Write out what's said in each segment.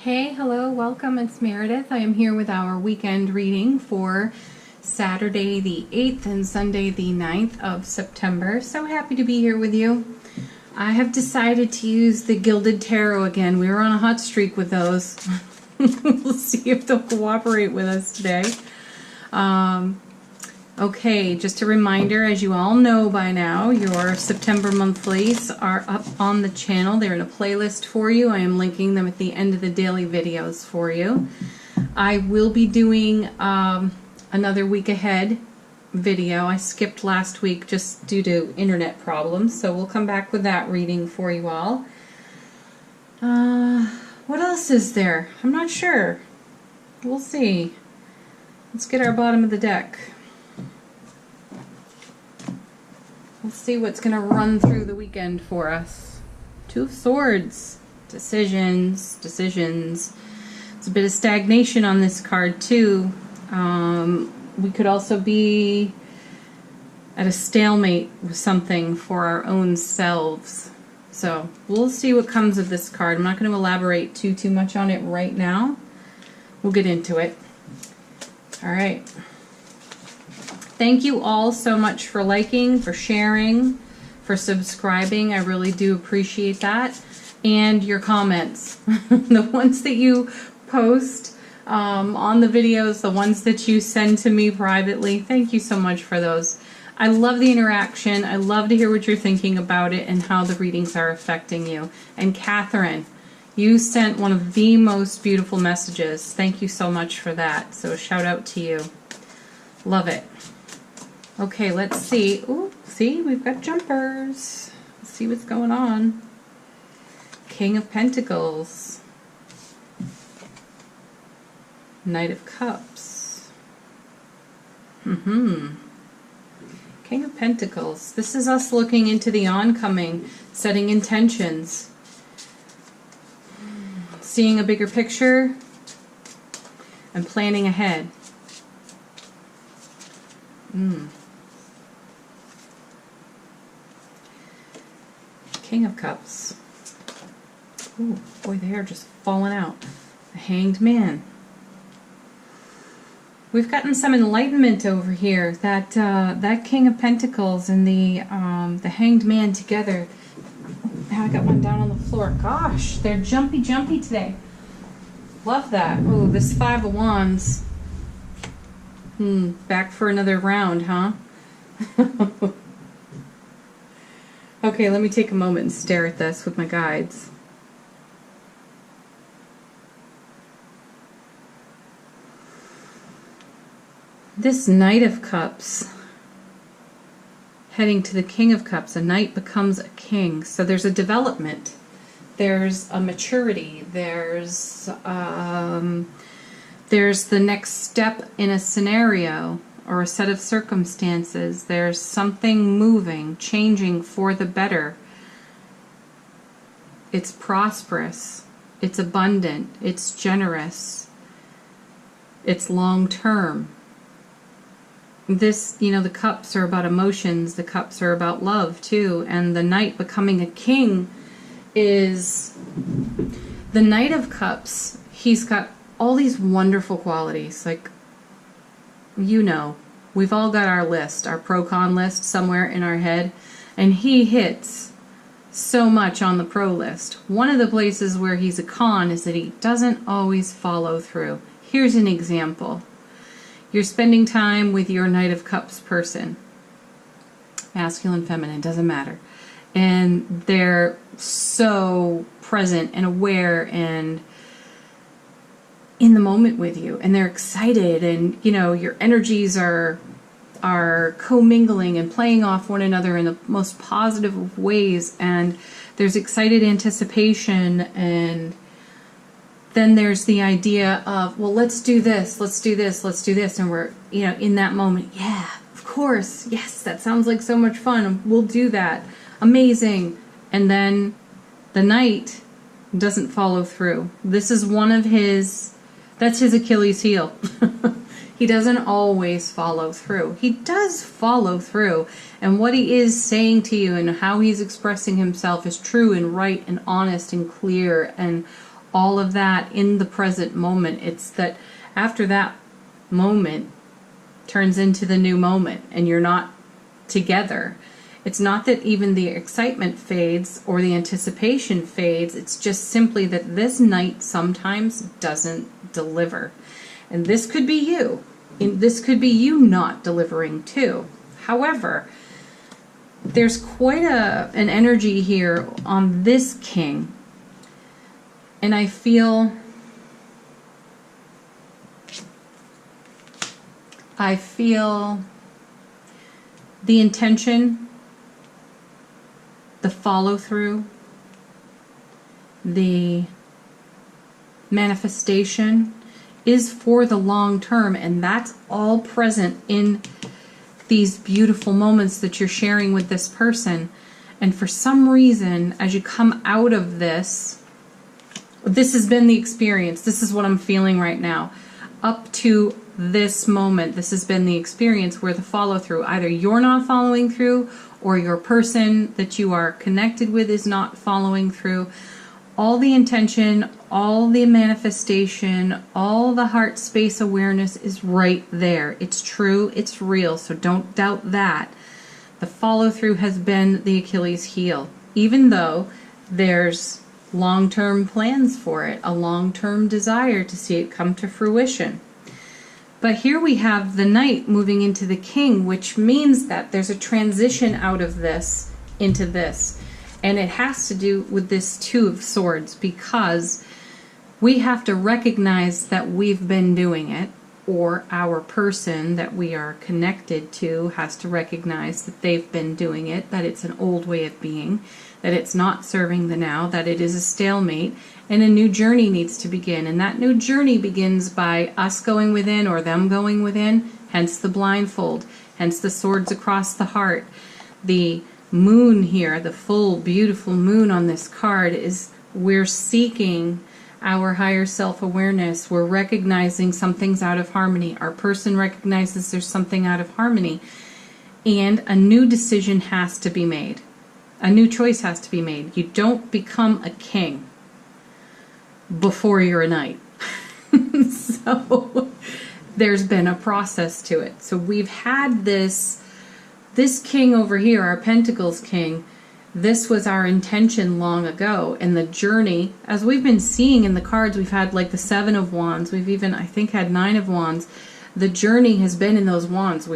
Hey, hello, welcome. It's Meredith. I am here with our weekend reading for Saturday the 8th and Sunday the 9th of September. So happy to be here with you. I have decided to use the Gilded Tarot again. We were on a hot streak with those. We'll see if they'll cooperate with us today. Okay, just a reminder, as you all know by now, your September monthlies are up on the channel. They're in a playlist for you. I am linking them at the end of the daily videos for you. I will be doing another week ahead video. I skipped last week just due to internet problems, so we'll come back with that reading for you all. What else is there? I'm not sure. We'll see. Let's get our bottom of the deck. Let's see what's going to run through the weekend for us. Two of Swords. Decisions. There's a bit of stagnation on this card too. We could also be at a stalemate with something for our own selves. So we'll see what comes of this card. I'm not going to elaborate too much on it right now. We'll get into it. All right. Thank you all so much for liking, for sharing, for subscribing. I really do appreciate that. And your comments. The ones that you post on the videos, the ones that you send to me privately. Thank you so much for those. I love the interaction. I love to hear what you're thinking about it and how the readings are affecting you. And Catherine, you sent one of the most beautiful messages. Thank you so much for that. So a shout out to you. Love it. Okay, let's see. Ooh, see, we've got jumpers. Let's see what's going on. King of Pentacles. Knight of Cups. King of Pentacles. This is us looking into the oncoming, setting intentions, seeing a bigger picture, and planning ahead. King of Cups. Ooh, boy, they are just falling out. The Hanged Man. We've gotten some enlightenment over here. That King of Pentacles and the Hanged Man together. Now I got one down on the floor. Gosh, they're jumpy today. Love that. Ooh, this Five of Wands. Back for another round, huh? Okay, let me take a moment and stare at this with my guides. This Knight of Cups heading to the King of Cups. A knight becomes a king. So there's a development. There's a maturity. There's the next step in a scenario or a set of circumstances. There's something moving, changing for the better. It's prosperous. It's abundant. It's generous. It's long-term. This, you know, the cups are about emotions. The cups are about love, too. And the knight becoming a king is... The Knight of Cups, he's got all these wonderful qualities. Like, you know, we've all got our list, our pro-con list somewhere in our head, and he hits so much on the pro list. One of the places where he's a con is that he doesn't always follow through. Here's an example. You're spending time with your Knight of Cups person. Masculine, feminine, doesn't matter. And they're so present and aware and in the moment with you, and they're excited, and you know, your energies are commingling and playing off one another in the most positive of ways, and there's excited anticipation, and then there's the idea of, well, let's do this, and we're, you know, in that moment, yeah, of course, yes, that sounds like so much fun, we'll do that, amazing. And then the knight doesn't follow through. This is one of his, that's his Achilles heel. He doesn't always follow through. He does follow through, and what he is saying to you and how he's expressing himself is true and right and honest and clear and all of that in the present moment. It's that after that moment turns into the new moment and you're not together. It's not that even the excitement fades or the anticipation fades. It's just simply that this night sometimes doesn't deliver. And this could be you. This could be you not delivering too. However, there's quite an energy here on this king. And I feel the intention, the follow through, the manifestation is for the long term, and that's all present in these beautiful moments that you're sharing with this person. And for some reason, as you come out of this, this has been the experience. This is what I'm feeling right now. Up to this moment, this has been the experience where the follow through, either you're not following through or your person that you are connected with is not following through. All the intention, all the manifestation, all the heart space awareness is right there. It's true, it's real, so don't doubt that. The follow through has been the Achilles heel, even though there's long-term plans for it, a long-term desire to see it come to fruition. But here we have the Knight moving into the King, which means that there's a transition out of this into this. And it has to do with this Two of Swords, because we have to recognize that we've been doing it, or our person that we are connected to has to recognize that they've been doing it, that it's an old way of being, that it's not serving the now, that it is a stalemate, and a new journey needs to begin. And that new journey begins by us going within or them going within, hence the blindfold, hence the swords across the heart. The moon here, the full beautiful moon on this card, is we're seeking our higher self-awareness. We're recognizing something's out of harmony. Our person recognizes there's something out of harmony, and a new decision has to be made. A new choice has to be made. You don't become a king before you're a knight. So there's been a process to it. So we've had this king over here, our Pentacles king. This was our intention long ago, and the journey, as we've been seeing in the cards, we've had like the Seven of Wands. We've even, I think, had Nine of Wands. The journey has been in those wands.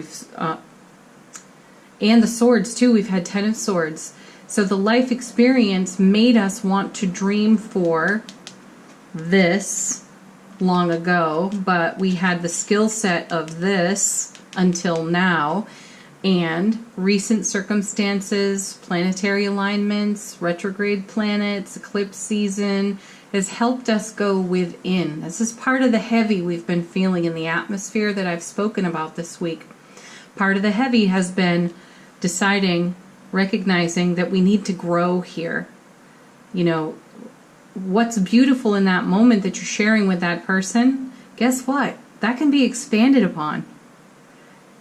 And the swords too. We've had Ten of Swords. So the life experience made us want to dream for this long ago, but we had the skill set of this until now. And recent circumstances, planetary alignments, retrograde planets, eclipse season has helped us go within. This is part of the heavy we've been feeling in the atmosphere that I've spoken about this week. Part of the heavy has been deciding, recognizing that we need to grow here. You know, what's beautiful in that moment that you're sharing with that person, guess what? That can be expanded upon.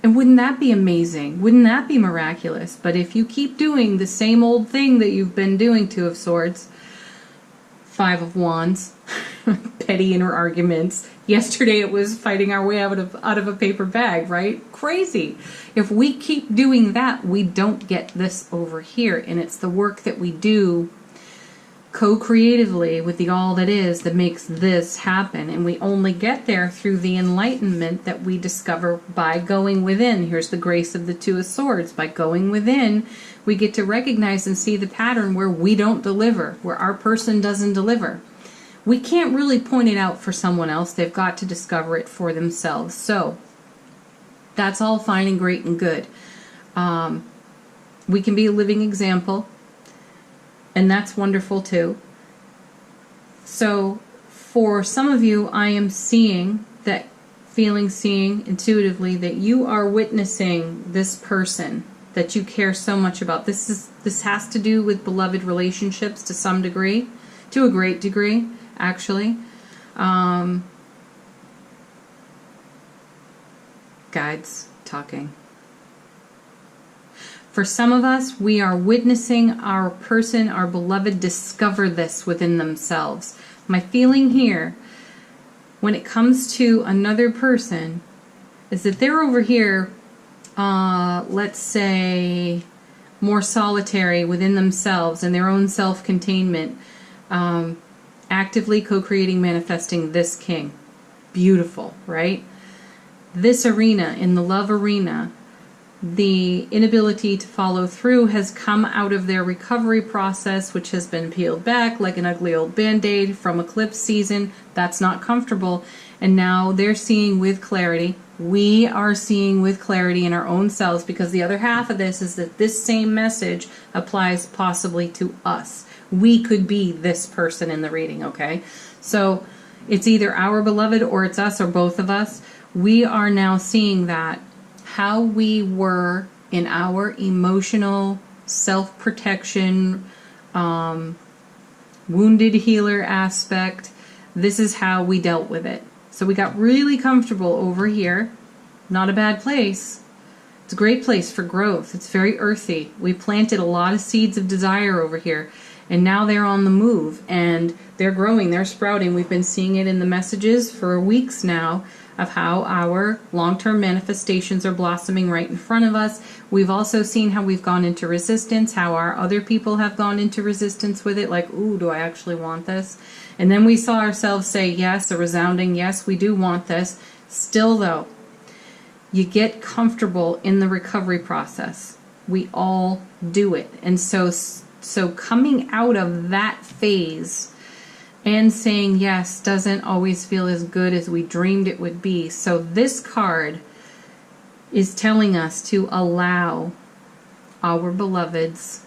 And wouldn't that be amazing? Wouldn't that be miraculous? But if you keep doing the same old thing that you've been doing, Two of Swords, Five of Wands, petty inner arguments. Yesterday it was fighting our way out of a paper bag, right? Crazy. If we keep doing that, we don't get this over here. And it's the work that we do co-creatively with the all that is that makes this happen. And we only get there through the enlightenment that we discover by going within. Here's the grace of the Two of Swords. By going within, we get to recognize and see the pattern where we don't deliver, where our person doesn't deliver. We can't really point it out for someone else. They've got to discover it for themselves. So that's all fine and great and good. We can be a living example, and that's wonderful too. So for some of you, I am seeing that, seeing intuitively that you are witnessing this person that you care so much about. This has to do with beloved relationships to some degree, to a great degree, actually. Guides talking. For some of us, we are witnessing our person, our beloved, discover this within themselves. My feeling here, when it comes to another person, is that they're over here, let's say, more solitary within themselves and their own self-containment, actively co-creating, manifesting this king. Beautiful, right? This arena, in the love arena, the inability to follow through has come out of their recovery process, which has been peeled back like an ugly old band-aid from eclipse season. That's not comfortable. And now they're seeing with clarity. We are seeing with clarity in our own selves, because the other half of this is that this same message applies possibly to us. We could be this person in the reading, okay? So it's either our beloved or it's us or both of us. We are now seeing that how we were in our emotional self-protection, wounded healer aspect, this is how we dealt with it. So we got really comfortable over here. Not a bad place. It's a great place for growth. It's very earthy. We planted a lot of seeds of desire over here, and now they're on the move, and they're growing, they're sprouting. We've been seeing it in the messages for weeks now of how our long-term manifestations are blossoming right in front of us. We've also seen how we've gone into resistance, how our other people have gone into resistance with it, like, ooh, do I actually want this? And then we saw ourselves say yes, a resounding yes, we do want this. Still though, you get comfortable in the recovery process. We all do it. And so coming out of that phase and saying yes doesn't always feel as good as we dreamed it would be. So this card is telling us to allow our beloveds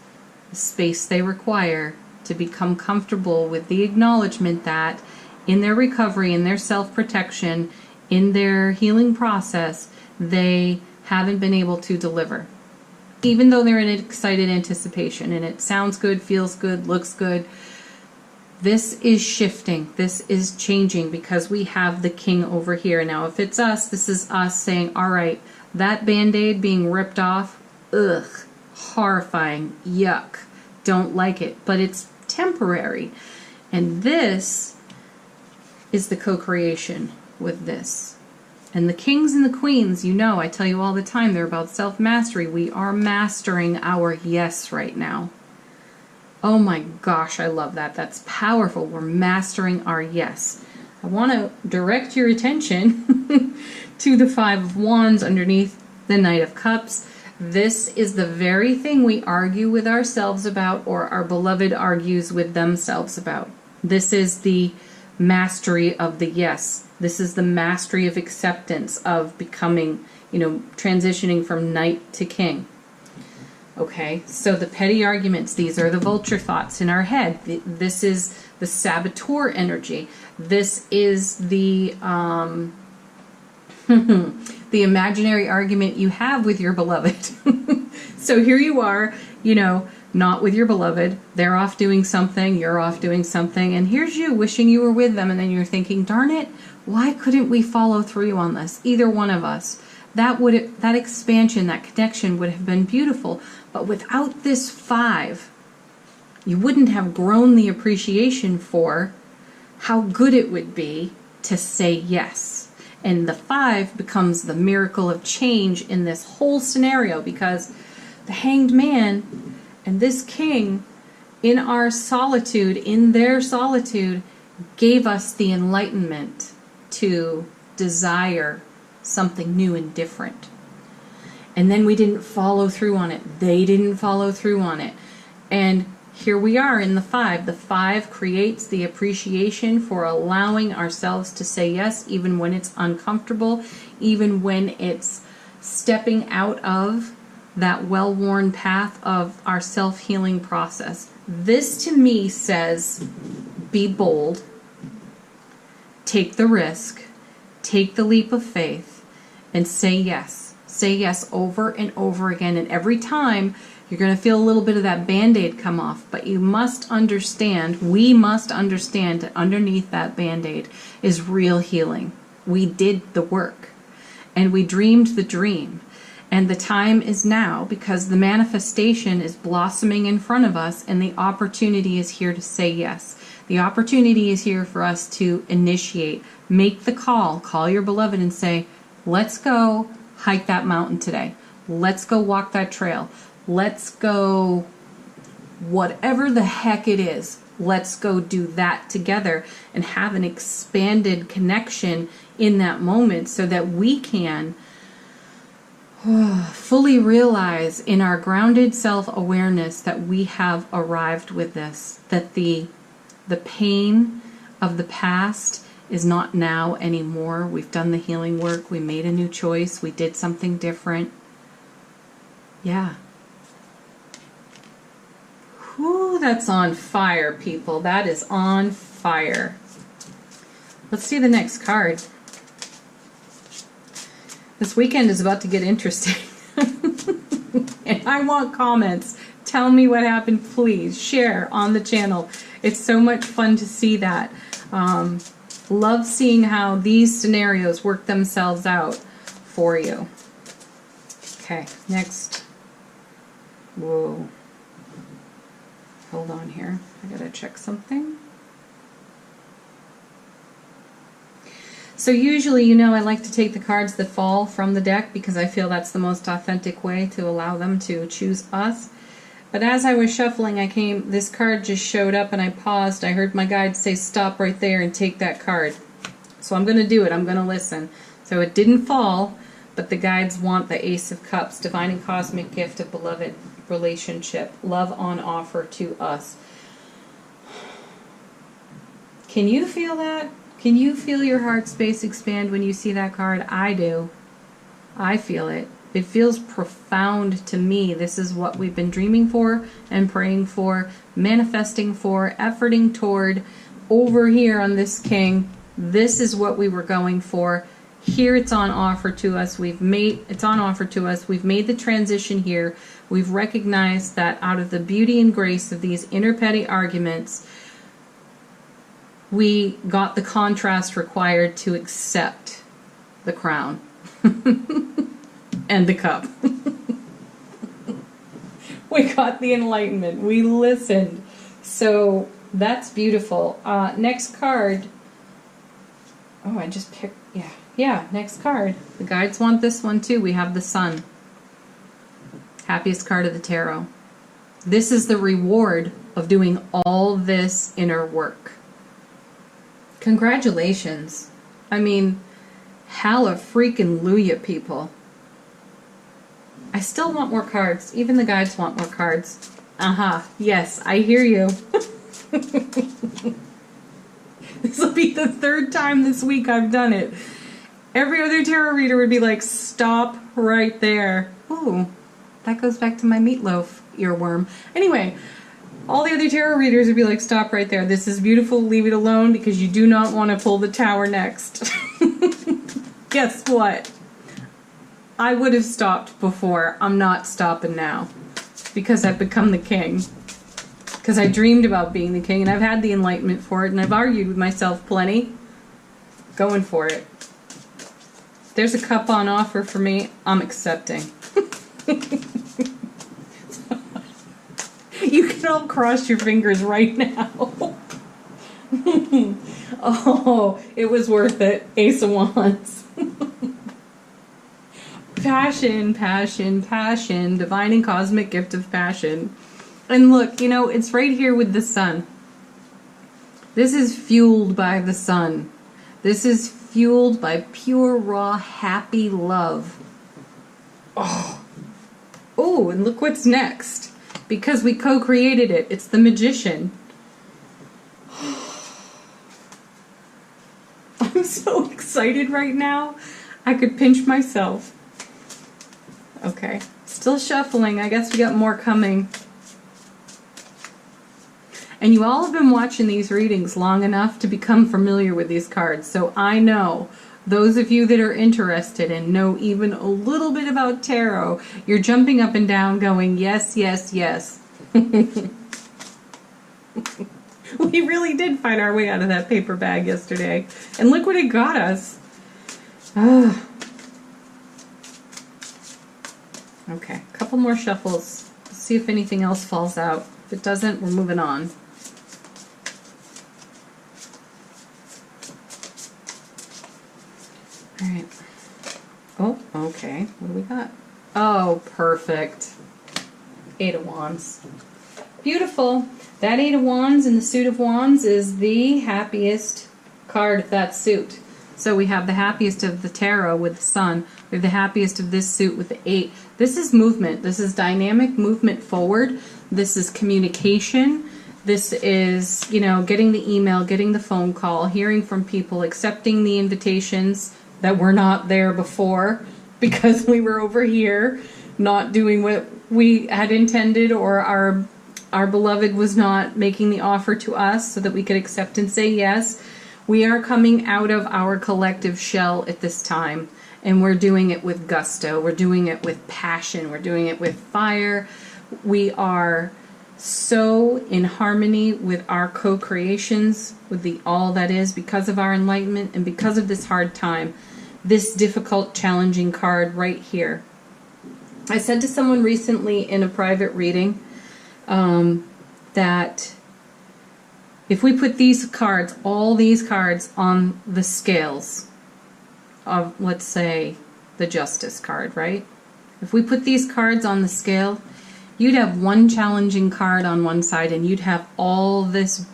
the space they require to become comfortable with the acknowledgement that in their recovery, in their self-protection, in their healing process, they haven't been able to deliver. Even though they're in excited anticipation and it sounds good, feels good, looks good, this is shifting. This is changing because we have the king over here. Now, if it's us, this is us saying, all right, that Band-Aid being ripped off, ugh, horrifying, yuck, don't like it, but it's temporary. And this is the co-creation with this. And the kings and the queens, you know, I tell you all the time, they're about self-mastery. We are mastering our yes right now. Oh my gosh, I love that. That's powerful. We're mastering our yes. I want to direct your attention to the Five of Wands underneath the Knight of Cups. This is the very thing we argue with ourselves about, or our beloved argues with themselves about. This is the mastery of the yes. This is the mastery of acceptance, of becoming, transitioning from knight to king. Okay, so the petty arguments, these are the vulture thoughts in our head. This is the saboteur energy. This is the the imaginary argument you have with your beloved. So here you are, not with your beloved. They're off doing something, you're off doing something, and here's you wishing you were with them, and then you're thinking, darn it, why couldn't we follow through on this? Either one of us. That expansion, that connection would have been beautiful. But without this 5, you wouldn't have grown the appreciation for how good it would be to say yes. And the 5 becomes the miracle of change in this whole scenario, because the Hanged Man and this king, in our solitude, in their solitude, gave us the enlightenment to desire something new and different. And then we didn't follow through on it. They didn't follow through on it. And here we are in the 5. The 5 creates the appreciation for allowing ourselves to say yes, even when it's uncomfortable, even when it's stepping out of that well-worn path of our self-healing process. This to me says, be bold, take the risk, take the leap of faith, and say yes. Say yes over and over again, and every time you're going to feel a little bit of that Band-Aid come off, but you must understand, we must understand that underneath that Band-Aid is real healing. We did the work, and we dreamed the dream, and the time is now, because the manifestation is blossoming in front of us, and the opportunity is here to say yes. The opportunity is here for us to initiate, make the call your beloved and say, let's go hike that mountain today. Let's go walk that trail. Let's go whatever the heck it is. Let's go do that together and have an expanded connection in that moment so that we can fully realize in our grounded self-awareness that we have arrived with this, that the pain of the past is not now anymore. We've done the healing work. We made a new choice. We did something different. Yeah. Whew, that's on fire, people. That is on fire. Let's see the next card. This weekend is about to get interesting. And I want comments. Tell me what happened, please. Share on the channel. It's so much fun to see that. Love seeing how these scenarios work themselves out for you. Okay, next. Whoa. Hold on here. I gotta check something. So usually, you know, I like to take the cards that fall from the deck because I feel that's the most authentic way to allow them to choose us. But as I was shuffling, this card just showed up and I paused. I heard my guide say, stop right there and take that card. So I'm going to do it. I'm going to listen. So it didn't fall, but the guides want the Ace of Cups, divine and cosmic gift of beloved relationship, love on offer to us. Can you feel that? Can you feel your heart space expand when you see that card? I do. I feel it. It feels profound to me. This is what we've been dreaming for and praying for, manifesting for, efforting toward. Over here on this king, this is what we were going for. Here it's on offer to us. It's on offer to us. We've made the transition here. We've recognized that out of the beauty and grace of these inner petty arguments, we got the contrast required to accept the crown and the cup. We got the enlightenment. We listened. So that's beautiful. Next card. Oh, I just picked, yeah, next card. The guides want this one too. We have the Sun. Happiest card of the tarot. This is the reward of doing all this inner work. Congratulations. I mean, hallelujah, people. I still want more cards. Even the guides want more cards. Yes, I hear you. This will be the third time this week I've done it. Every other tarot reader would be like, stop right there. Ooh, that goes back to my meatloaf earworm. Anyway, all the other tarot readers would be like, stop right there. This is beautiful. Leave it alone because you do not want to pull the Tower next. Guess what? I would have stopped before. I'm not stopping now because I've become the king. Because I dreamed about being the king and I've had the enlightenment for it and I've argued with myself plenty. Going for it. There's a cup on offer for me. I'm accepting. You can all cross your fingers right now. Oh, it was worth it. Ace of Wands. Passion, passion, passion. Divine and cosmic gift of passion. And look, you know, it's right here with the Sun. This is fueled by the Sun. This is fueled by pure, raw, happy love. Oh, and look what's next. Because we co-created it. It's the Magician. I'm so excited right now. I could pinch myself. Okay. Still shuffling. I guess we got more coming. And you all have been watching these readings long enough to become familiar with these cards. So I know those of you that are interested and know even a little bit about tarot, you're jumping up and down going, yes, yes, yes. We really did find our way out of that paper bag yesterday. And look what it got us. Oh. Okay, a couple more shuffles. Let's see if anything else falls out. If it doesn't, we're moving on. All right. Oh, okay. What do we got? Oh, perfect. 8 of Wands. Beautiful. That 8 of Wands in the suit of Wands is the happiest card of that suit. So we have the happiest of the tarot with the Sun. We have the happiest of this suit with the 8. This is movement. This is dynamic movement forward. This is communication. This is, you know, getting the email, getting the phone call, hearing from people, accepting the invitations that were not there before because we were over here not doing what we had intended, or our beloved was not making the offer to us so that we could accept and say yes. We are coming out of our collective shell at this time, and we're doing it with gusto. We're doing it with passion. We're doing it with fire. We are so in harmony with our co-creations, with the all that is, because of our enlightenment and because of this hard time, this difficult, challenging card right here. I said to someone recently in a private reading that if we put these cards, all these cards, on the scales of, let's say, the Justice card, right? If we put these cards on the scale, you'd have one challenging card on one side, and you'd have all this.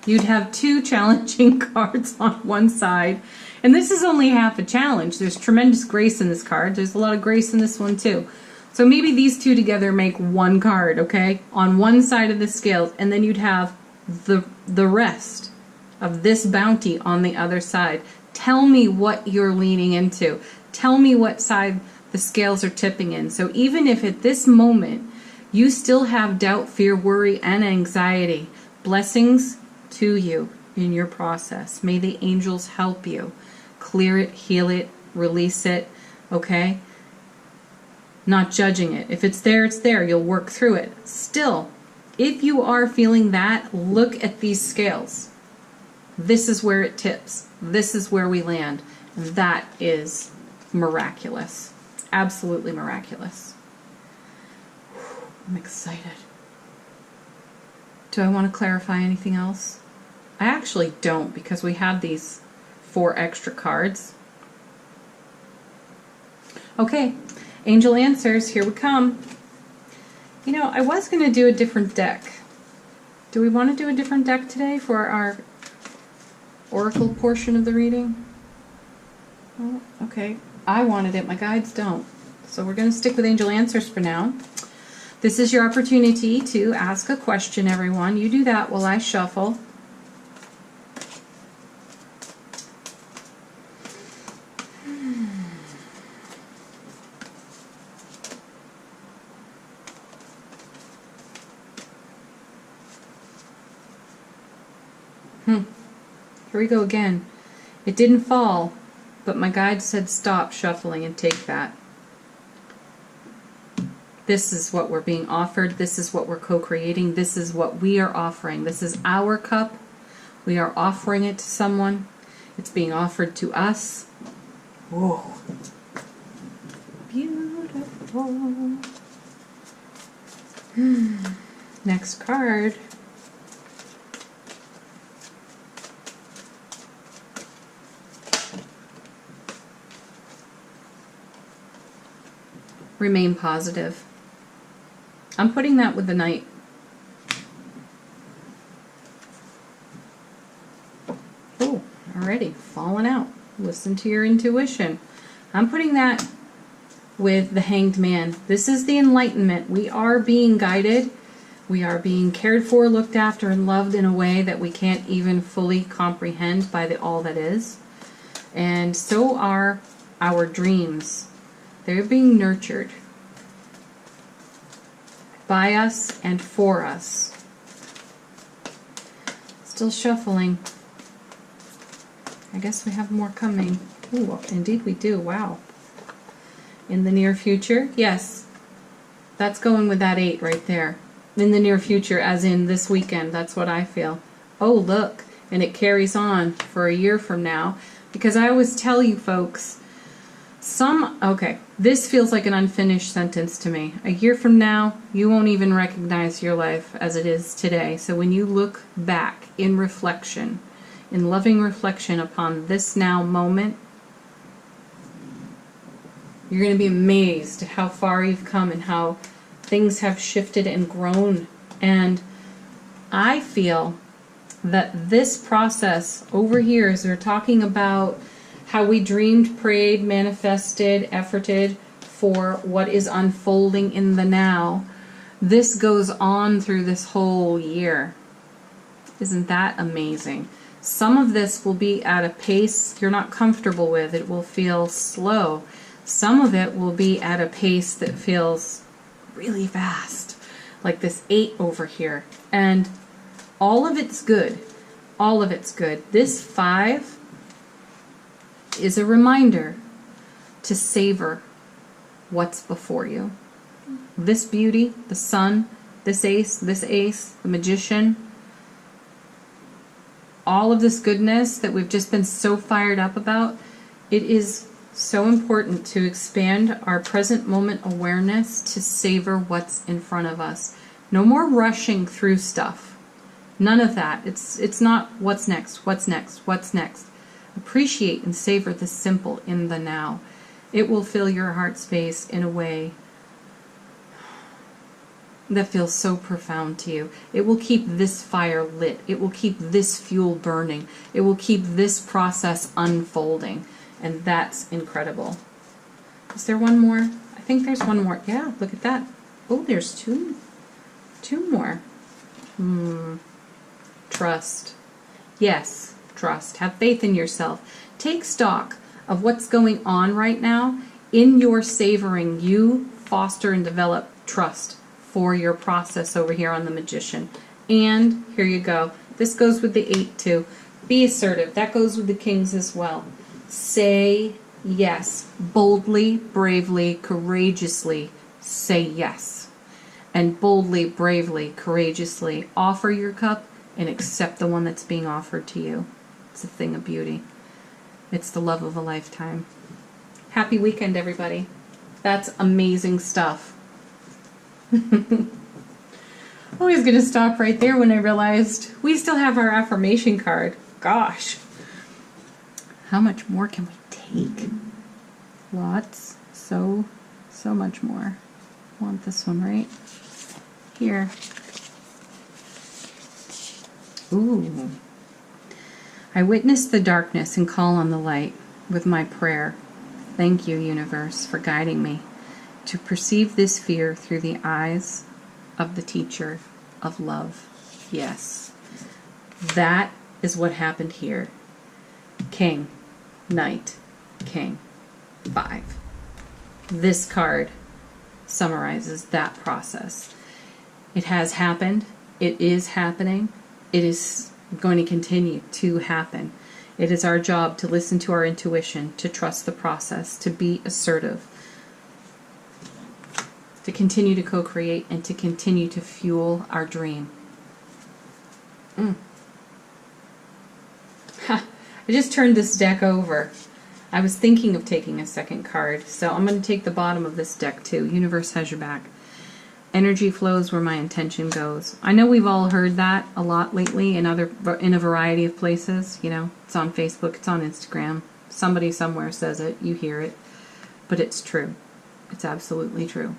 You'd have 2 challenging cards on one side. And this is only half a challenge. There's tremendous grace in this card. There's a lot of grace in this one too. So maybe these 2 together make one card, okay? On one side of the scales, and then you'd have the rest of this bounty on the other side. Tell me what you're leaning into. Tell me what side the scales are tipping in. So even if at this moment you still have doubt, fear, worry, and anxiety, blessings to you in your process. May the angels help you. Clear it, heal it, release it, okay? Not judging it. If it's there, it's there. You'll work through it. Still, if you are feeling that, look at these scales. This is where it tips. This is where we land. That is miraculous. Absolutely miraculous. I'm excited. Do I want to clarify anything else? I actually don't, because we had these 4 extra cards. Okay, angel answers, here we come. You know, I was going to do a different deck. Do we want to do a different deck today for our oracle portion of the reading? Oh, okay, I wanted it, my guides don't. So we're going to stick with angel answers for now. This is your opportunity to ask a question, everyone. You do that while I shuffle. Here we go again. It didn't fall, but my guide said stop shuffling and take that. This is what we're being offered. This is what we're co-creating. This is what we are offering. This is our cup. We are offering it to someone. It's being offered to us. Whoa. Beautiful. Next card. Remain positive. I'm putting that with the Knight. Oh, already falling out. Listen to your intuition. I'm putting that with the Hanged Man. This is the enlightenment. We are being guided. We are being cared for, looked after, and loved in a way that we can't even fully comprehend by the all that is. And so are our dreams. They're being nurtured by us and for us. Still shuffling. I guess we have more coming. Ooh, indeed we do. Wow. In the near future? Yes. That's going with that 8 right there. In the near future, as in this weekend. That's what I feel. Oh, look. And it carries on for a year from now. Because I always tell you folks, okay, this feels like an unfinished sentence to me. A year from now, you won't even recognize your life as it is today. So when you look back in reflection, in loving reflection upon this now moment, You're going to be amazed at how far you've come and how things have shifted and grown. And I feel that this process over here, as we're talking about how we dreamed, prayed, manifested, efforted for what is unfolding in the now, this goes on through this whole year. Isn't that amazing? Some of this will be at a pace you're not comfortable with. It will feel slow. Some of it will be at a pace that feels really fast, like this 8 over here. And all of it's good. All of it's good. This 5 is a reminder to savor what's before you. This beauty, the sun, this ace, the magician, all of this goodness that we've just been so fired up about, it is so important to expand our present moment awareness to savor what's in front of us. No more rushing through stuff. None of that. It's not what's next, what's next, what's next. Appreciate and savor the simple in the now. It will fill your heart space in a way that feels so profound to you. It will keep this fire lit. It will keep this fuel burning. It will keep this process unfolding. And that's incredible. Is there one more? I think there's one more. Yeah, look at that. Oh, there's two more. Trust. Yes, trust. Have faith in yourself. Take stock of what's going on right now. In your savoring, you foster and develop trust for your process over here on the Magician. And here you go. This goes with the 8 too. Be assertive. That goes with the Kings as well. Say yes. Boldly, bravely, courageously say yes. And boldly, bravely, courageously offer your cup and accept the one that's being offered to you. It's a thing of beauty. It's the love of a lifetime. Happy weekend, everybody. That's amazing stuff. I was going to stop right there when I realized we still have our affirmation card. Gosh. How much more can we take? Lots. So much more. I want this one right here. Ooh. I witness the darkness and call on the light with my prayer. Thank you, universe, for guiding me to perceive this fear through the eyes of the teacher of love. Yes. That is what happened here. King, Knight, King, 5. This card summarizes that process. It has happened. It is happening. It is going to continue to happen. It is our job to listen to our intuition, to trust the process, to be assertive, to continue to co-create, and to continue to fuel our dream. I just turned this deck over. I was thinking of taking a second card, so I'm going to take the bottom of this deck too. Universe has your back. Energy flows where my intention goes. I know we've all heard that a lot lately in a variety of places. You know, it's on Facebook, it's on Instagram. Somebody somewhere says it, you hear it, but it's true. It's absolutely true.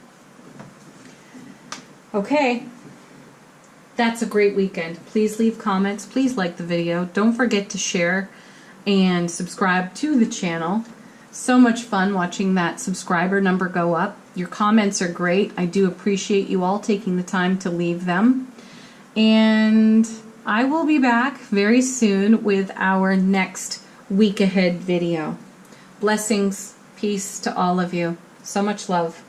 Okay, that's a great weekend. Please leave comments. Please like the video. Don't forget to share and subscribe to the channel. So much fun watching that subscriber number go up. Your comments are great. I do appreciate you all taking the time to leave them. And I will be back very soon with our next week ahead video. Blessings, peace to all of you. So much love.